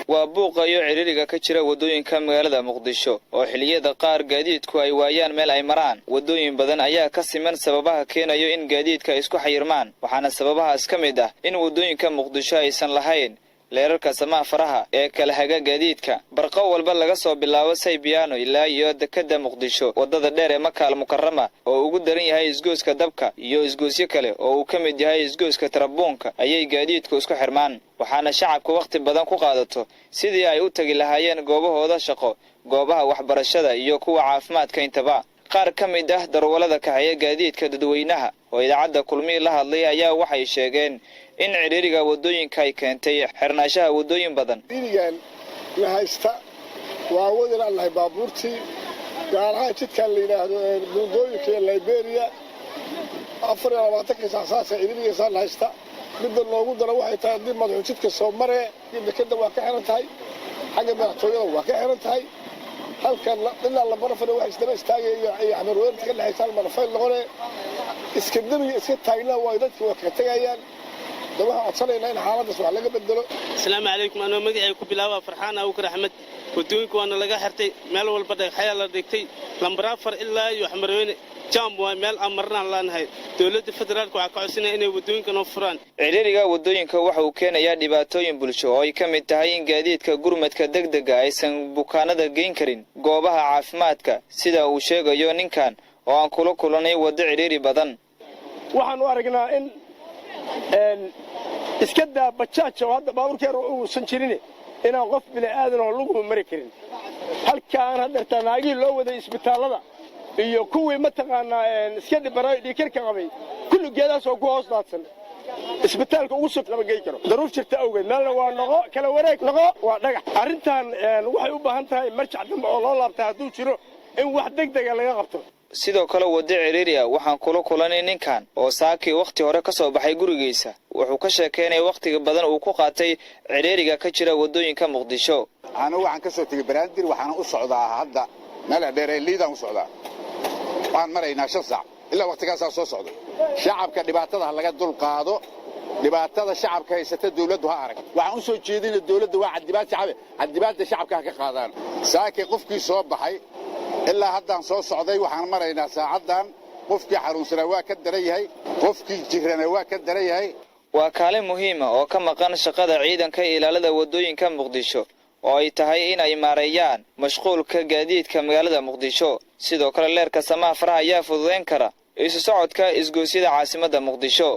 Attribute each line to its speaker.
Speaker 1: waa buuqa iyo ciriiriga ka jira wadooyinka magaalada Muqdisho oo xilliyada qaar gaadiidku ay waayaan meel ay maraan. Wadooyin badan ayaa ka siman sababaha keenayo in gaadiidka isku xayirmaan, waxaana sababahaas ka mid ah in wadooyinka Muqdisho aysan lahayn leerarka samaafaraha ee kala haga gaadiidka. Barqo walba laga soo bilaabo Saybiyaano ilaa iyo dekada Muqdisho, wadada dheer ee Maka al-Mukarrama oo ugu daran yahay isgooska dabka iyo isgoosyo kale oo uu ka mid yahay isgooska Tarabuunka ayay gaadiidku isku xirmaan, waxaana shacabku waqti badan ku qaadato sidii ay u tagi lahaayeen goobahooda shaqo, goobaha waxbarashada iyo kuwa caafimaadka intaba. qaar ka mid ah darwalada ka haya gaadiidka dadweynaha oo idaacada kulmi la hadlay ayaa waxay sheegeen in ciriiriga wadooyinka ay keentay xirnaashaha wadooyin badan.
Speaker 2: Ciriirigan la haysta waa wadada Allah baabuurtii gaar ahaan jidka la yiraahdo wadooyinka Liberia 24 saac ciriiriga la haysta midda loogu daro waxay tahay dib madaxu jidka soo maray dekada waa ka xiran tahay xagga madaxtooyada waa ka xiran tahay halkan ilaa la barafada waxa isdaba istaagay ay xamarweynta ka dhaxaysan marfay noqonay iska dabiga iska taagna way dadku waa ka tagayaan dawaha codsanayna in xaaladaas wax laga bedelo.
Speaker 3: Assalaamu alaykum anoo magacay ku bilaaba Farxaan Abuukar Axmed wadooyinka waana laga xirtay meel walba dhagaxya la dhigtay lambar 4 ilaa iyo xamarweyne jam waa meel amarnaan laanahay dawladda federaalka waxa ka codsanay inay wadooyinka noo furaan.
Speaker 1: Ciriiriga wadooyinka waxa uu keenayaa dhibaatooyin bulsho oo ay ka mid tahay in gaadiidka gurmadka degdega aysan bukaanada geyn karin goobaha caafimaadka sida uu sheegayo ninkan oo aan kula kulanay wado ciriiri badan.
Speaker 2: Waxaan u aragnaa in iska daa bajaajo hadda baaburkeer uu san jirin inaan qof bini aadan oo lagu mari karin halkaan hadda tanaagi loo waday isbitaalada iyo kuwii ma taqaanaa iska dhibaray dhikarka qabay kullu geedaas oo ku hoos daadsan isbitaalka ugu soo laba geey karo daruuf jirta awgeed meelna waa noqo kala wareeg noqo waa dhagax arrintan waxay u baahan tahay marjac dambe oo loo laabtaa haduu jiro in wax degdeg ah laga qabto.
Speaker 1: sidoo kale wada ciriiri ah waxaan kula kulanay ninkan oo saaki waqti hore ka soo baxay gurigiisa wuxuu ka sheekeynay waqtiga badan uu ku qaatay ciriiriga ka jira wadooyinka Muqdisho.
Speaker 4: waxaan ka soo tagay Banaadir waxaan u socdaa hadda meel dheer liidaan u socdaa waxaan maraynaa 5 saac ilaa waqtigaas soo socdo shacabka dhibaatada laga dul qaado dhibaatada shacabka haysata dawladdu ha arag waxaan u soo jeedinay dawladdu waa cadibaadda shacabka ka qaadaan saaki qofkii soo baxay ilaa haddaan soo socday waxaan maraynaa saacadan qofkii xaruunsana waa ka daran yahay qofkii jirana waa ka daran yahay.
Speaker 1: waa kaalin muhiim ah oo ka maqan shaqada ciidanka ilaalada wadooyinka Muqdisho oo ay tahay in ay maareeyaan mashquulka gaadiidka magaalada Muqdisho. sidoo kale leerka samaafaraha ayaa fududeyn kara isu socodka isgoosyada caasimadda Muqdisho.